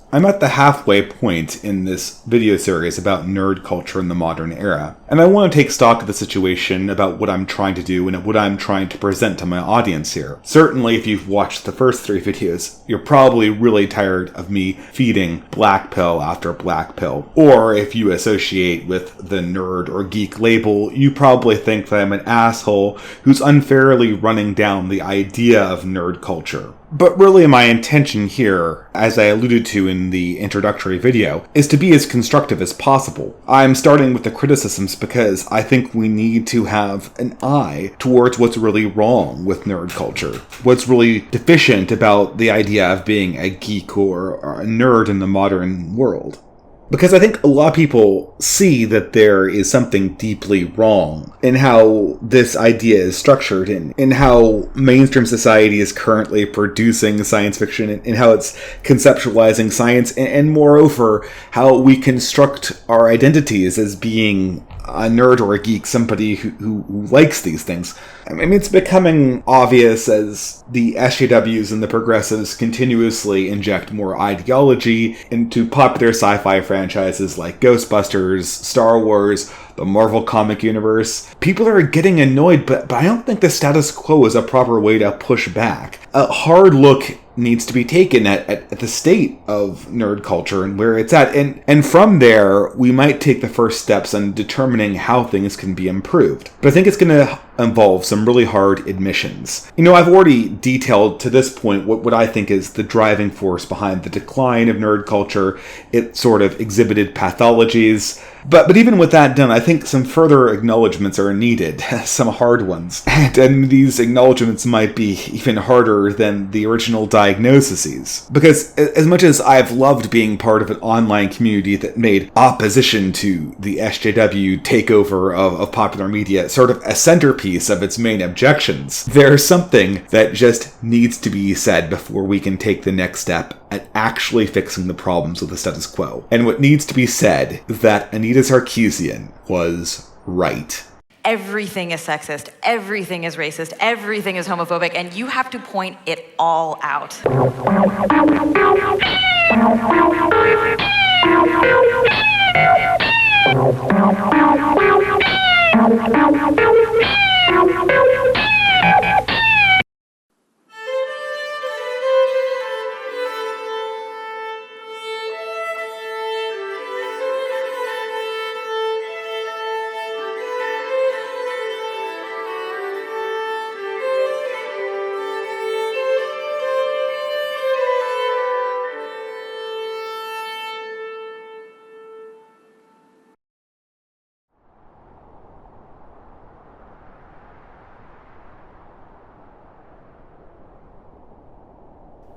I'm at the halfway point in this video series about nerd culture in the modern era, and I want to take stock of the situation about what I'm trying to do and what I'm trying to present to my audience here. Certainly, if you've watched the first 3 videos, you're probably really tired of me feeding black pill after black pill. Or if you associate with the nerd or geek label, you probably think that I'm an asshole who's unfairly running down the idea of nerd culture. But really my intention here, as I alluded to in the introductory video, is to be as constructive as possible. I'm starting with the criticisms because I think we need to have an eye towards what's really wrong with nerd culture. What's really deficient about the idea of being a geek or a nerd in the modern world. Because I think a lot of people see that there is something deeply wrong in how this idea is structured, in how mainstream society is currently producing science fiction, and how it's conceptualizing science, and moreover, how we construct our identities as being a nerd or a geek, somebody who likes these things. I mean, it's becoming obvious as the SJWs and the progressives continuously inject more ideology into popular sci-fi franchises like Ghostbusters, Star Wars, the Marvel comic universe. People are getting annoyed, but I don't think the status quo is a proper way to push back. A hard look needs to be taken at the state of nerd culture and where it's at. And from there, we might take the first steps on determining how things can be improved. But I think it's going to involve some really hard admissions. You know, I've already detailed to this point what I think is the driving force behind the decline of nerd culture. It sort of exhibited pathologies. But even with that done, I think some further acknowledgements are needed, some hard ones. And these acknowledgements might be even harder than the original diagnoses. Because as much as I've loved being part of an online community that made opposition to the SJW takeover of popular media sort of a centerpiece of its main objections, there's something that just needs to be said before we can take the next step at actually fixing the problems of the status quo. And what needs to be said is that Anita Sarkeesian was right. Everything is sexist, everything is racist, everything is homophobic, and you have to point it all out.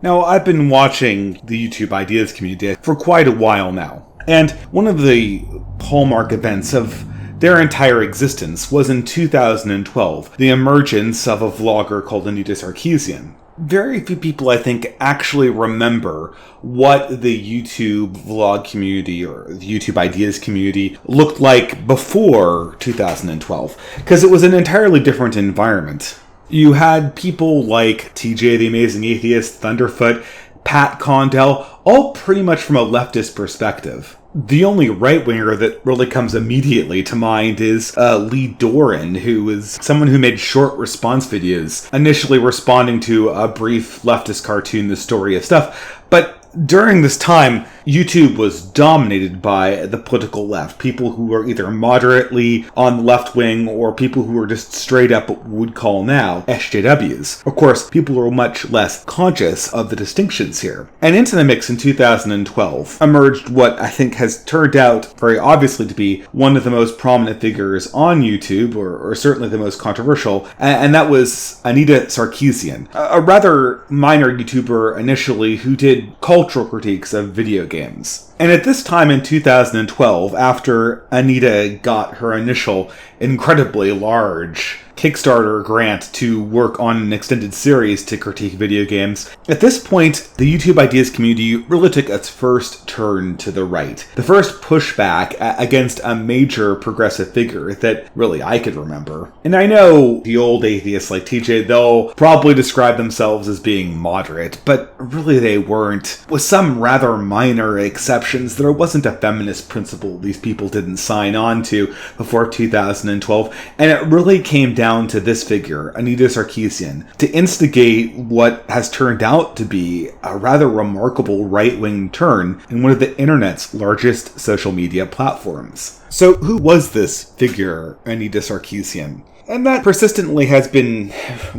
Now, I've been watching the YouTube Ideas community for quite a while now, and one of the hallmark events of their entire existence was in 2012, the emergence of a vlogger called Anita Sarkeesian. Very few people, I think, actually remember what the YouTube vlog community or the YouTube Ideas community looked like before 2012, because it was an entirely different environment. You had people like TJ the Amazing Atheist, Thunderfoot, Pat Condell, all pretty much from a leftist perspective. The only right-winger that really comes immediately to mind is Lee Doran, who is someone who made short response videos, initially responding to a brief leftist cartoon, The Story of Stuff. But during this time, YouTube was dominated by the political left. People who were either moderately on the left wing or people who were just straight up what we would call now SJWs. Of course, people were much less conscious of the distinctions here. And into the mix in 2012 emerged what I think has turned out very obviously to be one of the most prominent figures on YouTube, or certainly the most controversial, and that was Anita Sarkeesian, a rather minor YouTuber initially who did cultural critiques of video games. And at this time in 2012, after Anita got her initial incredibly large Kickstarter grant to work on an extended series to critique video games. At this point, the YouTube Ideas community really took its first turn to the right. The first pushback against a major progressive figure that really I could remember. And I know the old atheists like TJ, they'll probably describe themselves as being moderate, but really they weren't. With some rather minor exceptions, there wasn't a feminist principle these people didn't sign on to before 2012, and it really came down to this figure, Anita Sarkeesian, to instigate what has turned out to be a rather remarkable right-wing turn in one of the internet's largest social media platforms. So who was this figure, Anita Sarkeesian? And that persistently has been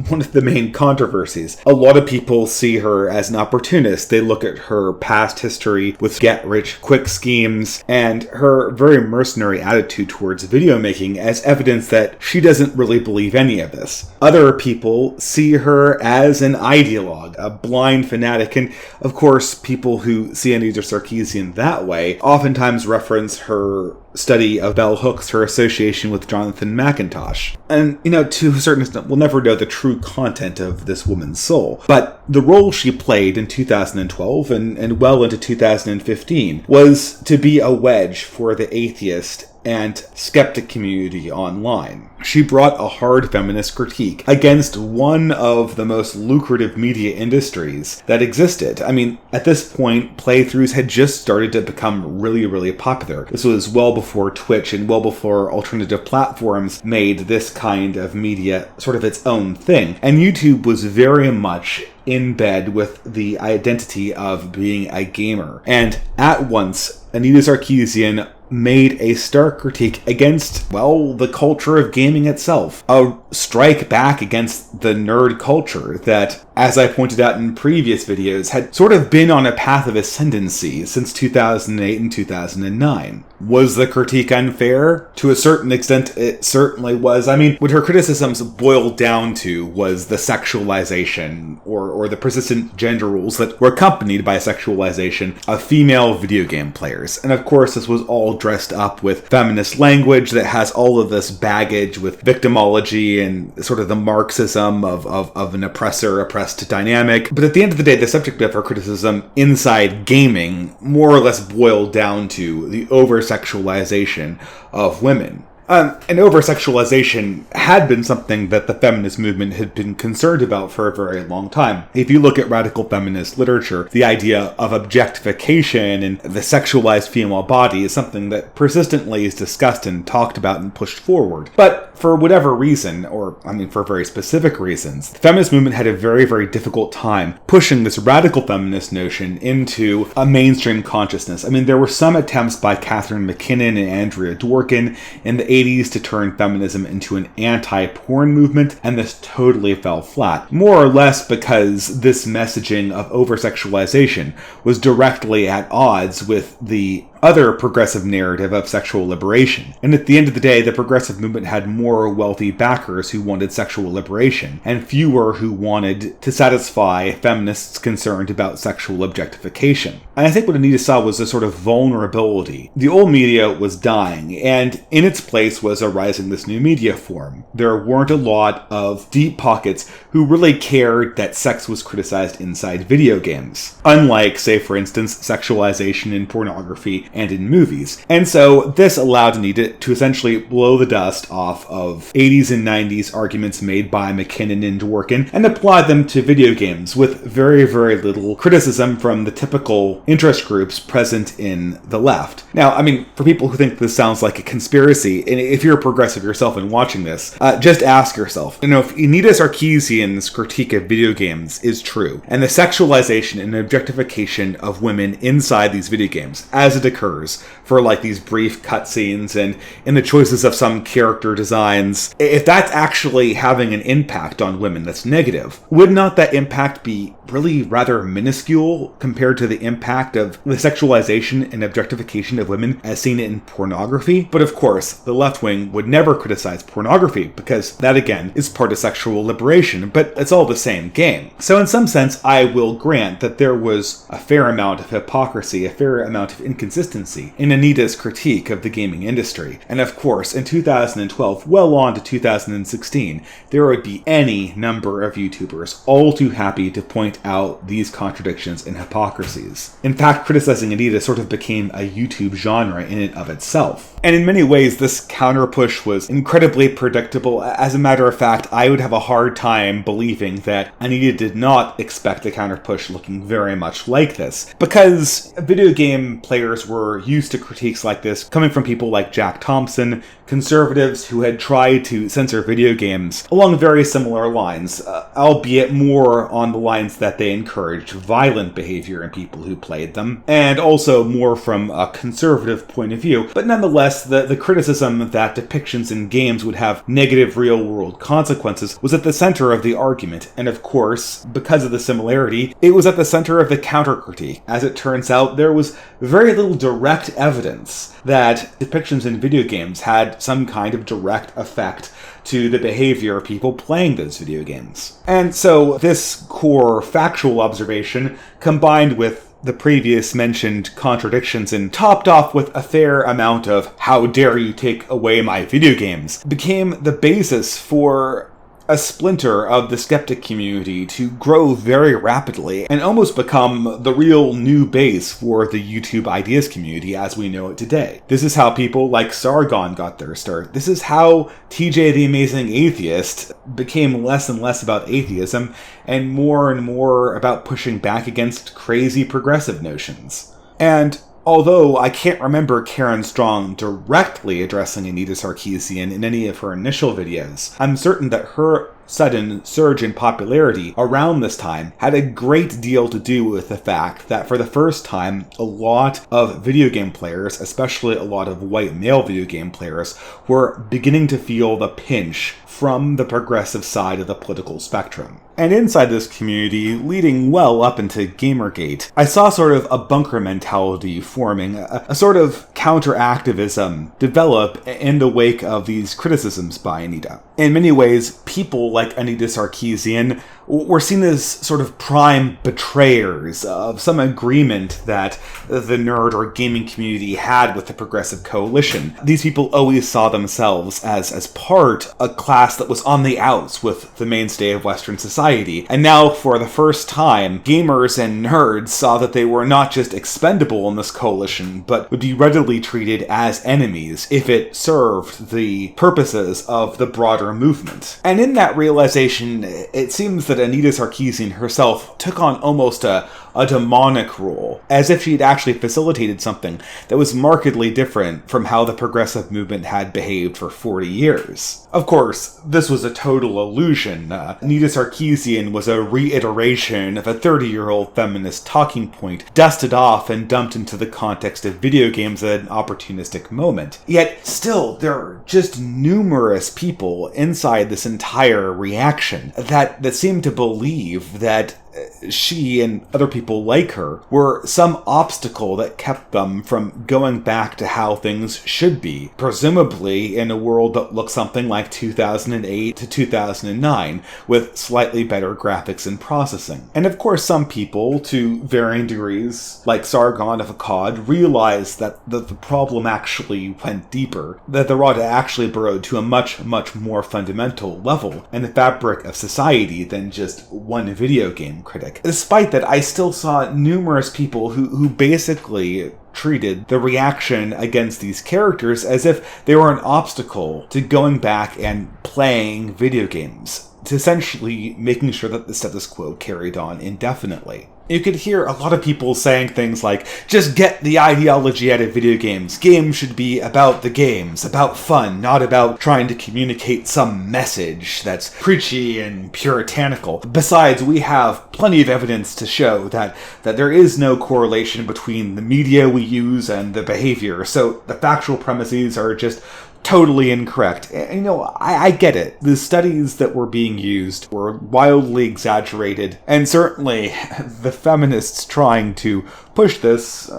one of the main controversies. A lot of people see her as an opportunist. They look at her past history with get-rich-quick schemes and her very mercenary attitude towards video making as evidence that she doesn't really believe any of this. Other people see her as an ideologue, a blind fanatic, and of course people who see Anita Sarkeesian that way oftentimes reference her study of bell hooks, her association with Jonathan McIntosh. And, to a certain extent, we'll never know the true content of this woman's soul. But the role she played in 2012 and well into 2015 was to be a wedge for the atheist and skeptic community online. She brought a hard feminist critique against one of the most lucrative media industries that existed. I mean, at this point, playthroughs had just started to become really, really popular. This was well before Twitch and well before alternative platforms made this kind of media sort of its own thing. And YouTube was very much in bed with the identity of being a gamer. And at once, Anita Sarkeesian made a stark critique against, well, the culture of gaming itself. A strike back against the nerd culture that, as I pointed out in previous videos, had sort of been on a path of ascendancy since 2008 and 2009. Was the critique unfair? To a certain extent, it certainly was. I mean, what her criticisms boiled down to was the sexualization or the persistent gender rules that were accompanied by sexualization of female video game players. And of course, this was all dressed up with feminist language that has all of this baggage with victimology and sort of the Marxism of an oppressor-oppressed dynamic. But at the end of the day, the subject of her criticism inside gaming more or less boiled down to the over-sexualization of women. And over-sexualization had been something that the feminist movement had been concerned about for a very long time. If you look at radical feminist literature, the idea of objectification and the sexualized female body is something that persistently is discussed and talked about and pushed forward. But for whatever reason, for very specific reasons, the feminist movement had a very, very difficult time pushing this radical feminist notion into a mainstream consciousness. I mean, there were some attempts by Catherine McKinnon and Andrea Dworkin in the 80s to turn feminism into an anti-porn movement, and this totally fell flat. More or less because this messaging of over-sexualization was directly at odds with the other progressive narrative of sexual liberation. And at the end of the day, the progressive movement had more wealthy backers who wanted sexual liberation, and fewer who wanted to satisfy feminists concerned about sexual objectification. And I think what Anita saw was a sort of vulnerability. The old media was dying, and in its place was arising this new media form. There weren't a lot of deep pockets who really cared that sex was criticized inside video games. Unlike, say, for instance, sexualization in pornography and in movies. And so this allowed Anita to essentially blow the dust off of 80s and 90s arguments made by McKinnon and Dworkin and apply them to video games with very, very little criticism from the typical interest groups present in the left. Now, I mean, for people who think this sounds like a conspiracy, and if you're a progressive yourself and watching this, just ask yourself, if Anita Sarkeesian's critique of video games is true, and the sexualization and objectification of women inside these video games, as it occurs for like these brief cutscenes and in the choices of some character designs, if that's actually having an impact on women that's negative, would not that impact be really rather minuscule compared to the impact of the sexualization and objectification of women as seen in pornography? But of course, the left wing would never criticize pornography because that again is part of sexual liberation, but it's all the same game. So in some sense, I will grant that there was a fair amount of hypocrisy, a fair amount of inconsistency consistency in Anita's critique of the gaming industry. And of course, in 2012, well on to 2016, there would be any number of YouTubers all too happy to point out these contradictions and hypocrisies. In fact, criticizing Anita sort of became a YouTube genre in and of itself. And in many ways, this counter-push was incredibly predictable. As a matter of fact, I would have a hard time believing that Anita did not expect the counter-push looking very much like this, because video game players were used to critiques like this coming from people like Jack Thompson, conservatives who had tried to censor video games along very similar lines, albeit more on the lines that they encouraged violent behavior in people who played them, and also more from a conservative point of view. But nonetheless, the criticism that depictions in games would have negative real-world consequences was at the center of the argument, and of course, because of the similarity, it was at the center of the counter-critique. As it turns out, there was very little direct evidence that depictions in video games had some kind of direct effect to the behavior of people playing those video games. And so this core factual observation, combined with the previous mentioned contradictions and topped off with a fair amount of "how dare you take away my video games," became the basis for a splinter of the skeptic community to grow very rapidly and almost become the real new base for the YouTube ideas community as we know it today. This is how people like Sargon got their start. This is how TJ the Amazing Atheist became less and less about atheism and more about pushing back against crazy progressive notions. And although I can't remember Karen Strong directly addressing Anita Sarkeesian in any of her initial videos, I'm certain that her sudden surge in popularity around this time had a great deal to do with the fact that for the first time, a lot of video game players, especially a lot of white male video game players, were beginning to feel the pinch from the progressive side of the political spectrum. And inside this community, leading well up into Gamergate, I saw sort of a bunker mentality forming, a sort of counter-activism develop in the wake of these criticisms by Anita. In many ways, people like Anita Sarkeesian were seen as sort of prime betrayers of some agreement that the nerd or gaming community had with the progressive coalition. These people always saw themselves as part a class that was on the outs with the mainstay of Western society. And now, for the first time, gamers and nerds saw that they were not just expendable in this coalition, but would be readily treated as enemies if it served the purposes of the broader movement. And in that realization, it seems that Anita Sarkeesian herself took on almost a demonic role, as if she'd actually facilitated something that was markedly different from how the progressive movement had behaved for 40 years. Of course, this was a total illusion. Anita Sarkeesian was a reiteration of a 30-year-old feminist talking point, dusted off and dumped into the context of video games at an opportunistic moment. Yet, still, there are just numerous people inside this entire reaction that seem to believe that she and other people like her were some obstacle that kept them from going back to how things should be, presumably in a world that looked something like 2008 to 2009, with slightly better graphics and processing. And of course, some people, to varying degrees, like Sargon of Akkad, realized that the problem actually went deeper, that the rot actually burrowed to a much more fundamental level in the fabric of society than just one video game critic. Despite that, I still saw numerous people who basically treated the reaction against these characters as if they were an obstacle to going back and playing video games, to essentially making sure that the status quo carried on indefinitely. You could hear a lot of people saying things like, just get the ideology out of video games. Games should be about the games, about fun, not about trying to communicate some message that's preachy and puritanical. Besides, we have plenty of evidence to show that there is no correlation between the media we use and the behavior, so the factual premises are just totally incorrect. And, I get it. The studies that were being used were wildly exaggerated, and certainly the feminists trying to push this,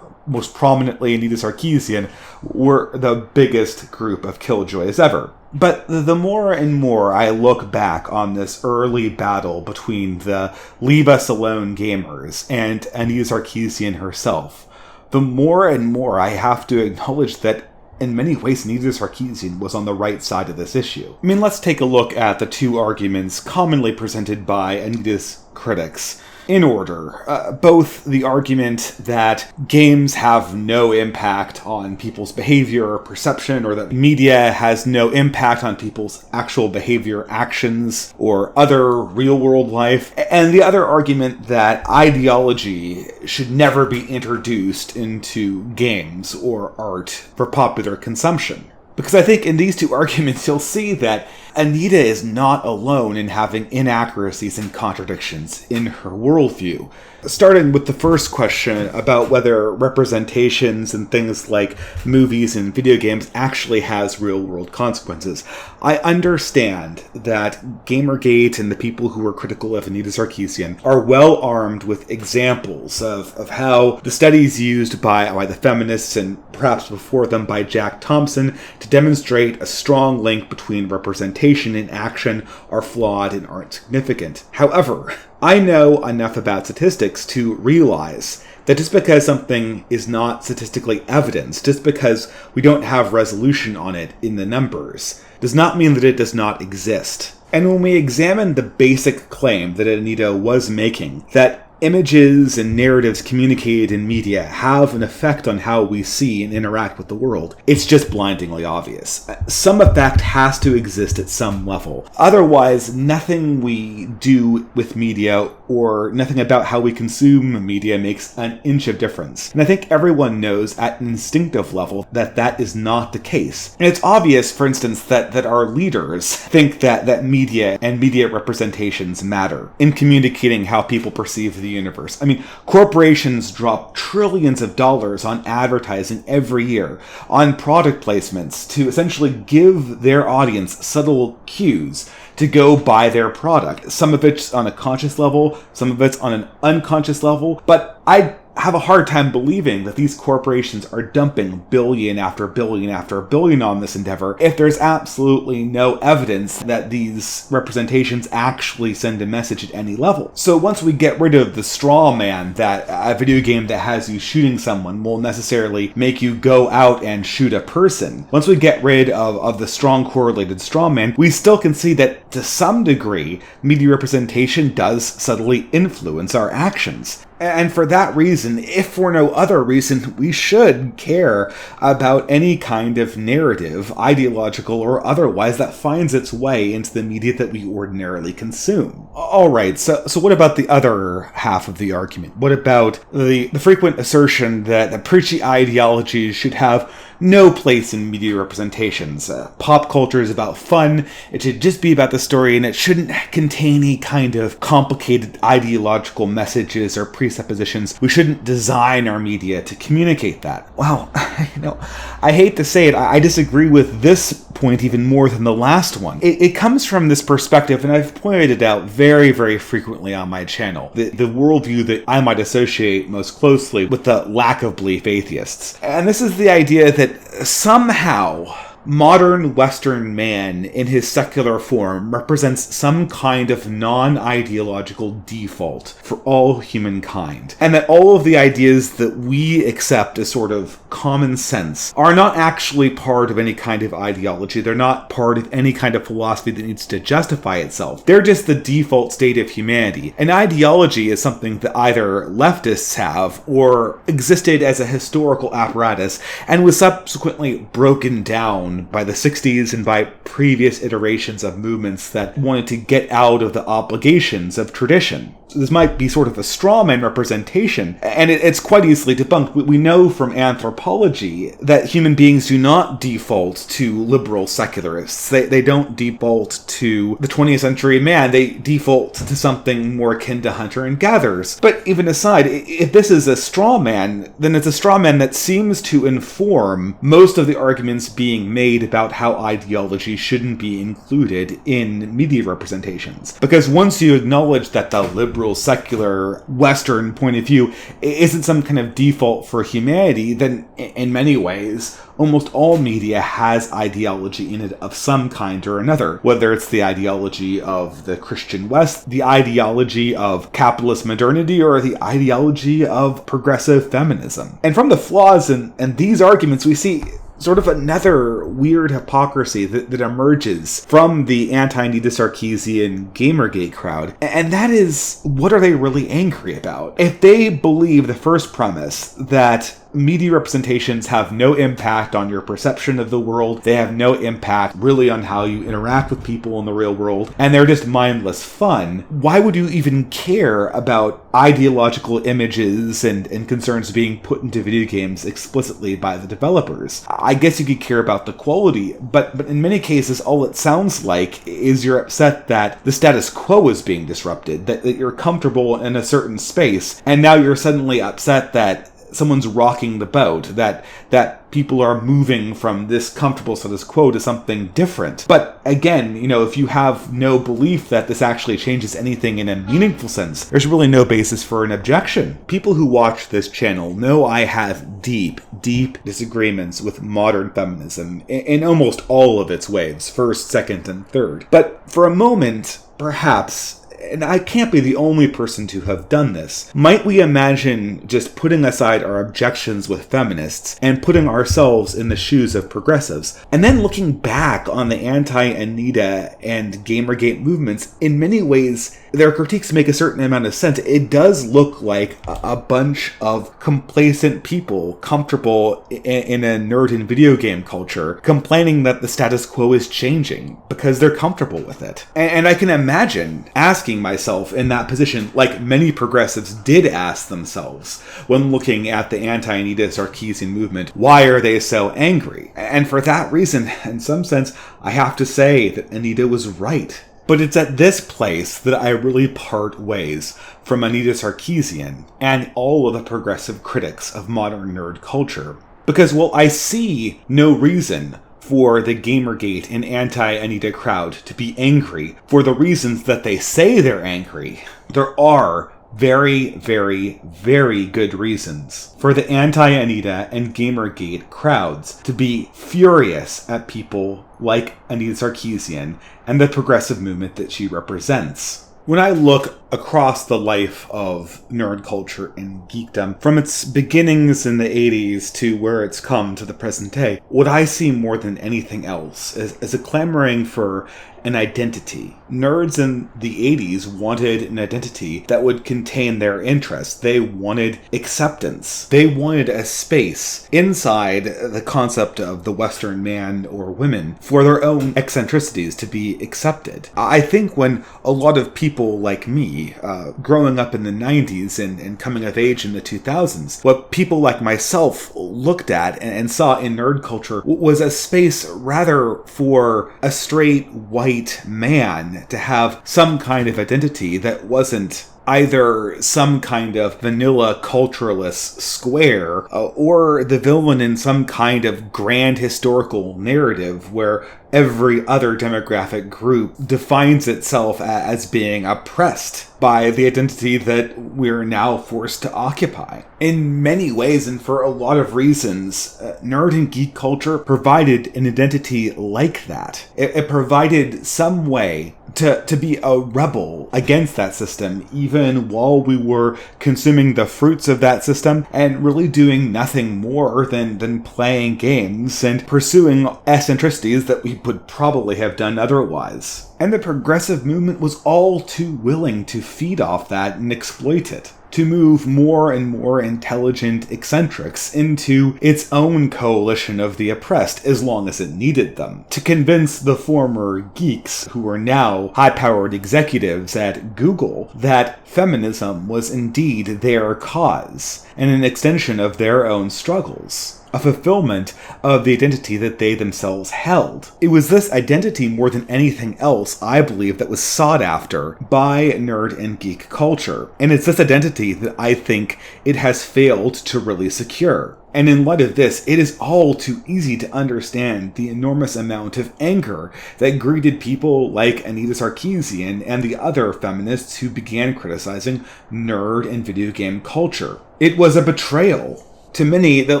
most prominently Anita Sarkeesian, were the biggest group of killjoys ever. But the more and more I look back on this early battle between the leave us alone gamers and Anita Sarkeesian herself, the more and more I have to acknowledge that in many ways, Anita Sarkeesian was on the right side of this issue. I mean, let's take a look at the two arguments commonly presented by Anita's critics in order. Both the argument that games have no impact on people's behavior or perception, or that media has no impact on people's actual behavior, actions, or other real-world life, and the other argument that ideology should never be introduced into games or art for popular consumption. Because I think in these two arguments you'll see that Anita is not alone in having inaccuracies and contradictions in her worldview. Starting with the first question about whether representations and things like movies and video games actually has real-world consequences. I understand that Gamergate and the people who are critical of Anita Sarkeesian are well armed with examples of how the studies used by the feminists and perhaps before them by Jack Thompson to demonstrate a strong link between representation and action are flawed and aren't significant. However, I know enough about statistics to realize that just because something is not statistically evidenced, just because we don't have resolution on it in the numbers, does not mean that it does not exist. And when we examine the basic claim that Anita was making, that images and narratives communicated in media have an effect on how we see and interact with the world, it's just blindingly obvious. Some effect has to exist at some level. Otherwise, nothing we do with media or nothing about how we consume media makes an inch of difference. And I think everyone knows at an instinctive level that that is not the case. And it's obvious, for instance, that our leaders think that media and media representations matter in communicating how people perceive the universe. I mean, corporations drop trillions of dollars on advertising every year, on product placements, to essentially give their audience subtle cues to go buy their product. Some of it's on a conscious level, some of it's on an unconscious level, but I have a hard time believing that these corporations are dumping billion after billion after billion on this endeavor if there's absolutely no evidence that these representations actually send a message at any level. So once we get rid of the straw man that a video game that has you shooting someone will necessarily make you go out and shoot a person, once we get rid of the strong correlated straw man, we still can see that to some degree, media representation does subtly influence our actions. And for that reason, if for no other reason, we should care about any kind of narrative, ideological or otherwise, that finds its way into the media that we ordinarily consume. Alright, so what about the other half of the argument? What about the frequent assertion that preachy ideologies should have no place in media representations? Pop culture is about fun, it should just be about the story, and it shouldn't contain any kind of complicated ideological messages or presuppositions. We shouldn't design our media to communicate that. Well, I hate to say it, I disagree with this point even more than the last one. It comes from this perspective, and I've pointed it out very, very frequently on my channel, the worldview that I might associate most closely with the lack of belief atheists. And this is the idea that somehow modern Western man in his secular form represents some kind of non-ideological default for all humankind, and that all of the ideas that we accept as sort of common sense are not actually part of any kind of ideology. They're not part of any kind of philosophy that needs to justify itself. They're just the default state of humanity. An ideology is something that either leftists have or existed as a historical apparatus and was subsequently broken down by the 60s and by previous iterations of movements that wanted to get out of the obligations of tradition. So this might be sort of a straw man representation, and it's quite easily debunked. We know from anthropology that human beings do not default to liberal secularists. They don't default to the 20th century man. They default to something more akin to hunter and gatherers. But even aside, if this is a straw man, then it's a straw man that seems to inform most of the arguments being made about how ideology shouldn't be included in media representations. Because once you acknowledge that the liberal liberal, secular, Western point of view isn't some kind of default for humanity, then in many ways, almost all media has ideology in it of some kind or another, whether it's the ideology of the Christian West, the ideology of capitalist modernity, or the ideology of progressive feminism. And from the flaws in these arguments, we see sort of another weird hypocrisy that emerges from the anti-Anita Sarkeesian Gamergate crowd, and that is, what are they really angry about? If they believe the first premise, that media representations have no impact on your perception of the world, they have no impact really on how you interact with people in the real world, and they're just mindless fun, why would you even care about ideological images and concerns being put into video games explicitly by the developers? I guess you could care about the quality, but in many cases all it sounds like is you're upset that the status quo is being disrupted, that you're comfortable in a certain space, and now you're suddenly upset that someone's rocking the boat, that people are moving from this comfortable status quo to something different. But again, if you have no belief that this actually changes anything in a meaningful sense, there's really no basis for an objection. People who watch this channel know I have deep disagreements with modern feminism in almost all of its waves, first, second, and third. But for a moment, perhaps, and I can't be the only person to have done this, might we imagine just putting aside our objections with feminists and putting ourselves in the shoes of progressives, and then looking back on the anti-Anita and Gamergate movements? In many ways, their critiques make a certain amount of sense. It does look like a bunch of complacent people comfortable in a nerd and video game culture, complaining that the status quo is changing because they're comfortable with it. And I can imagine asking myself in that position, like many progressives did ask themselves when looking at the anti-Anita Sarkeesian movement, why are they so angry? And for that reason, in some sense, I have to say that Anita was right. But it's at this place that I really part ways from Anita Sarkeesian and all of the progressive critics of modern nerd culture. Because while I see no reason for the Gamergate and anti-Anita crowd to be angry for the reasons that they say they're angry, there are very, very, very good reasons for the anti-Anita and Gamergate crowds to be furious at people like Anita Sarkeesian and the progressive movement that she represents. When I look across the life of nerd culture and geekdom, from its beginnings in the 80s to where it's come to the present day, what I see more than anything else is a clamoring for an identity. Nerds in the 80s wanted an identity that would contain their interests. They wanted acceptance. They wanted a space inside the concept of the Western man or women for their own eccentricities to be accepted. I think when a lot of people like me, growing up in the 90s and coming of age in the 2000s, what people like myself looked at and saw in nerd culture was a space rather for a straight white man to have some kind of identity that wasn't either some kind of vanilla culturalist square or the villain in some kind of grand historical narrative where every other demographic group defines itself as being oppressed by the identity that we're now forced to occupy. In many ways, and for a lot of reasons, nerd and geek culture provided an identity like that. It provided some way to be a rebel against that system, even while we were consuming the fruits of that system and really doing nothing more than playing games and pursuing eccentricities that we would probably have done otherwise. And the progressive movement was all too willing to feed off that and exploit it, to move more and more intelligent eccentrics into its own coalition of the oppressed as long as it needed them, to convince the former geeks, who are now high-powered executives at Google, that feminism was indeed their cause, and an extension of their own struggles. A fulfillment of the identity that they themselves held. It was this identity more than anything else, I believe, that was sought after by nerd and geek culture. And it's this identity that I think it has failed to really secure. And in light of this, it is all too easy to understand the enormous amount of anger that greeted people like Anita Sarkeesian and the other feminists who began criticizing nerd and video game culture. It was a betrayal. To many, the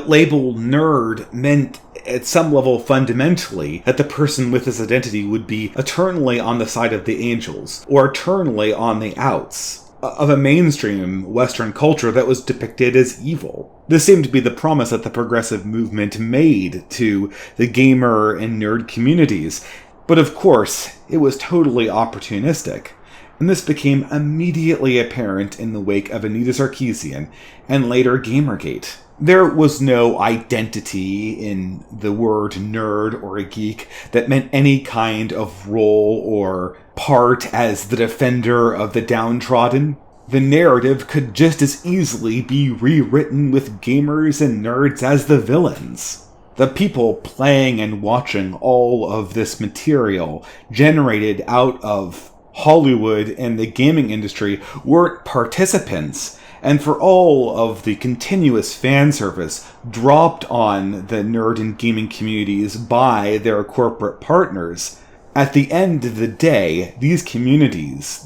label nerd meant at some level fundamentally that the person with this identity would be eternally on the side of the angels, or eternally on the outs of a mainstream Western culture that was depicted as evil. This seemed to be the promise that the progressive movement made to the gamer and nerd communities, but of course, it was totally opportunistic. And this became immediately apparent in the wake of Anita Sarkeesian and later Gamergate. There was no identity in the word nerd or a geek that meant any kind of role or part as the defender of the downtrodden. The narrative could just as easily be rewritten with gamers and nerds as the villains. The people playing and watching all of this material generated out of Hollywood and the gaming industry weren't participants, and for all of the continuous fan service dropped on the nerd and gaming communities by their corporate partners, at the end of the day, these communities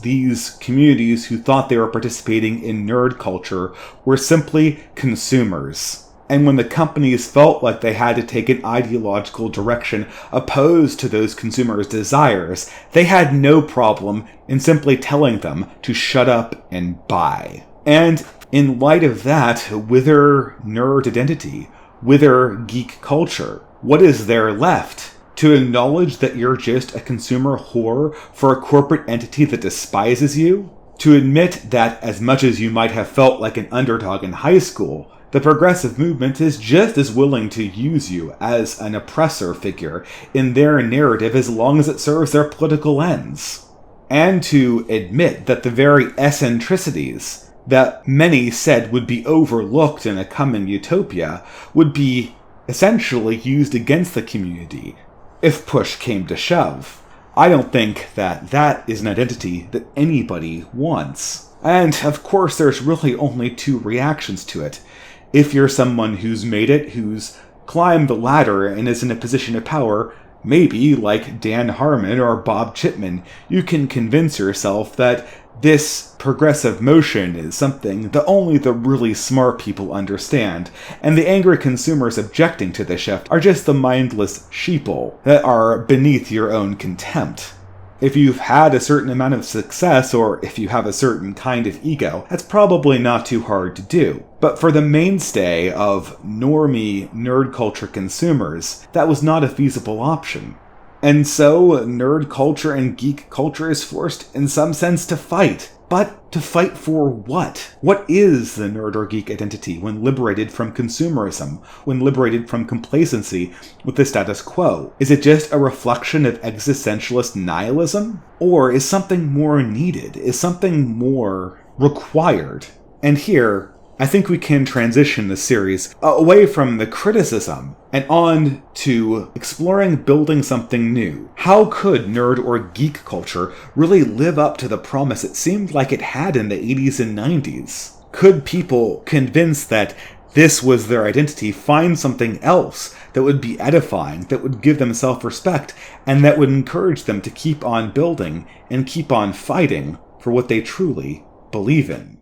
who thought they were participating in nerd culture, were simply consumers. And when the companies felt like they had to take an ideological direction opposed to those consumers' desires, they had no problem in simply telling them to shut up and buy. And in light of that, wither nerd identity, wither geek culture, what is there left? To acknowledge that you're just a consumer whore for a corporate entity that despises you? To admit that as much as you might have felt like an underdog in high school, the progressive movement is just as willing to use you as an oppressor figure in their narrative as long as it serves their political ends. And to admit that the very eccentricities that many said would be overlooked in a coming utopia would be essentially used against the community if push came to shove. I don't think that that is an identity that anybody wants. And of course there's really only two reactions to it. If you're someone who's made it, who's climbed the ladder and is in a position of power, maybe like Dan Harmon or Bob Chipman, you can convince yourself that this progressive motion is something that only the really smart people understand, and the angry consumers objecting to the shift are just the mindless sheeple that are beneath your own contempt. If you've had a certain amount of success, or if you have a certain kind of ego, that's probably not too hard to do. But for the mainstay of normie nerd culture consumers, that was not a feasible option. And so, nerd culture and geek culture is forced, in some sense, to fight. But to fight for what? What is the nerd or geek identity when liberated from consumerism, when liberated from complacency with the status quo? Is it just a reflection of existentialist nihilism? Or is something more needed? Is something more required? And here, I think we can transition the series away from the criticism and on to exploring building something new. How could nerd or geek culture really live up to the promise it seemed like it had in the 80s and 90s? Could people convinced that this was their identity find something else that would be edifying, that would give them self-respect, and that would encourage them to keep on building and keep on fighting for what they truly believe in?